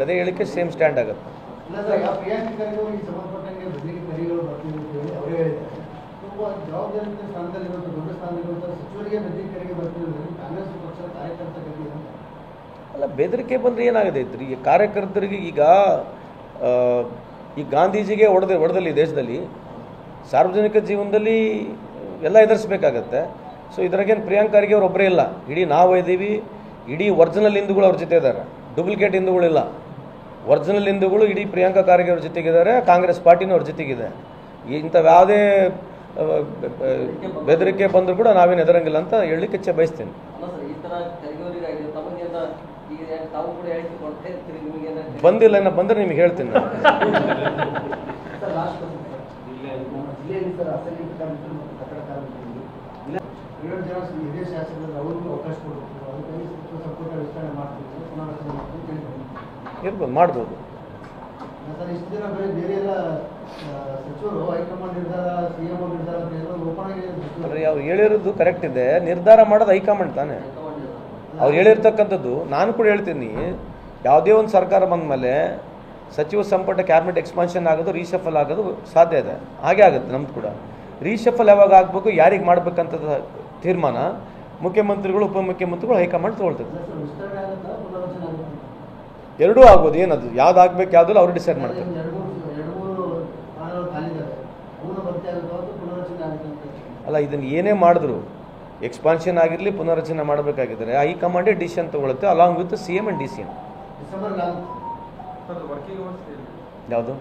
ಅದೇ ಹೇಳಿಕೆ same stand ಆಗುತ್ತೆ. ಅಲ್ಲ, ಬೆದರಿಕೆ ಬಂದರೆ ಏನಾಗಿದೆ ಐತ್ರಿ? ಈ ಕಾರ್ಯಕರ್ತರಿಗೆ ಈಗ ಗಾಂಧೀಜಿಗೆ ಹೊಡೆದಲ್ಲಿ ದೇಶದಲ್ಲಿ ಸಾರ್ವಜನಿಕ ಜೀವನದಲ್ಲಿ ಎಲ್ಲ ಎದುರಿಸಬೇಕಾಗತ್ತೆ. ಸೊ ಇದ್ರಾಗೇನು ಪ್ರಿಯಾಂಕ್ ಖರ್ಗೆ ಅವ್ರು ಒಬ್ಬರೇ ಇಲ್ಲ, ಇಡೀ ನಾವು ಇದ್ದೀವಿ, ಇಡೀ ಒರಿಜಿನಲ್ ಹಿಂದೂಗಳು ಅವ್ರ ಜೊತೆ ಇದ್ದಾರೆ, ಡೂಪ್ಲಿಕೇಟ್ ಹಿಂದೂಗಳಿಲ್ಲ. ಒರಿಜಿನಲ್ ಹಿಂದೂಗಳು ಇಡೀ ಪ್ರಿಯಾಂಕಾ ಖರ್ಗೆ ಅವ್ರ ಜೊತೆಗಿದ್ದಾರೆ, ಕಾಂಗ್ರೆಸ್ ಪಾರ್ಟಿನೂ ಅವ್ರ ಜೊತೆಗಿದೆ. ಇಂಥವು ಯಾವುದೇ ಬೆದರಿಕೆ ಬಂದರೂ ಕೂಡ ನಾವೇನು ಎದುರಂಗಿಲ್ಲ ಅಂತ ಹೇಳಲಿಕ್ಕೆ ಇಚ್ಛೆ ಬಯಸ್ತೇನೆ. ಬಂದಿಲ್ಲ, ಇನ್ನು ಬಂದರೆ ನಿಮ್ಗೆ ಹೇಳ್ತೀನಿ ನಾನು. ಇರ್ಬೋದು, ಮಾಡ್ಬೋದು. ಅವ್ರು ಹೇಳಿರೋದು ಕರೆಕ್ಟ್ ಇದೆ, ನಿರ್ಧಾರ ಮಾಡೋದು ಹೈಕಮಾಂಡ್ ತಾನೆ. ಅವ್ರು ಹೇಳಿರ್ತಕ್ಕಂಥದ್ದು ನಾನು ಕೂಡ ಹೇಳ್ತೀನಿ, ಯಾವುದೇ ಒಂದು ಸರ್ಕಾರ ಬಂದ ಮೇಲೆ ಸಚಿವ ಸಂಪುಟ ಕ್ಯಾಬಿನೆಟ್ ಎಕ್ಸ್ಪಾನ್ಷನ್ ಆಗೋದು, ರೀಶಫಲ್ ಆಗೋದು ಸಾಧ್ಯ ಇದೆ. ಹಾಗೆ ಆಗುತ್ತೆ ನಮ್ದು ಕೂಡ. ರೀಶಫಲ್ ಯಾವಾಗ ಆಗಬೇಕು, ಯಾರಿಗೆ ಮಾಡಬೇಕಂತ ತೀರ್ಮಾನ ಮುಖ್ಯಮಂತ್ರಿಗಳು, ಉಪಮುಖ್ಯಮಂತ್ರಿಗಳು, ಹೈಕಮಾಂಡ್ ತಗೊಳ್ತದೆ. ಎರಡೂ ಆಗ್ಬೋದು, ಏನದು ಯಾವ್ದು ಆಗ್ಬೇಕು ಯಾವುದಲ್ಲ ಅವ್ರು ಡಿಸೈಡ್ ಮಾಡ್ತಾರೆ. ಅಲ್ಲ, ಇದನ್ನು ಏನೇ ಮಾಡಿದ್ರು ಎಕ್ಸ್ಪಾನ್ಷನ್ ಆಗಿರಲಿ, ಪುನರ್ರಚನೆ ಮಾಡಬೇಕಾಗಿದ್ದರೆ ಹೈಕಮಾಂಡೇ ಡಿಸಿಷನ್ ತಗೊಳುತ್ತೆ, along with CM and DCM. ಯಾವುದು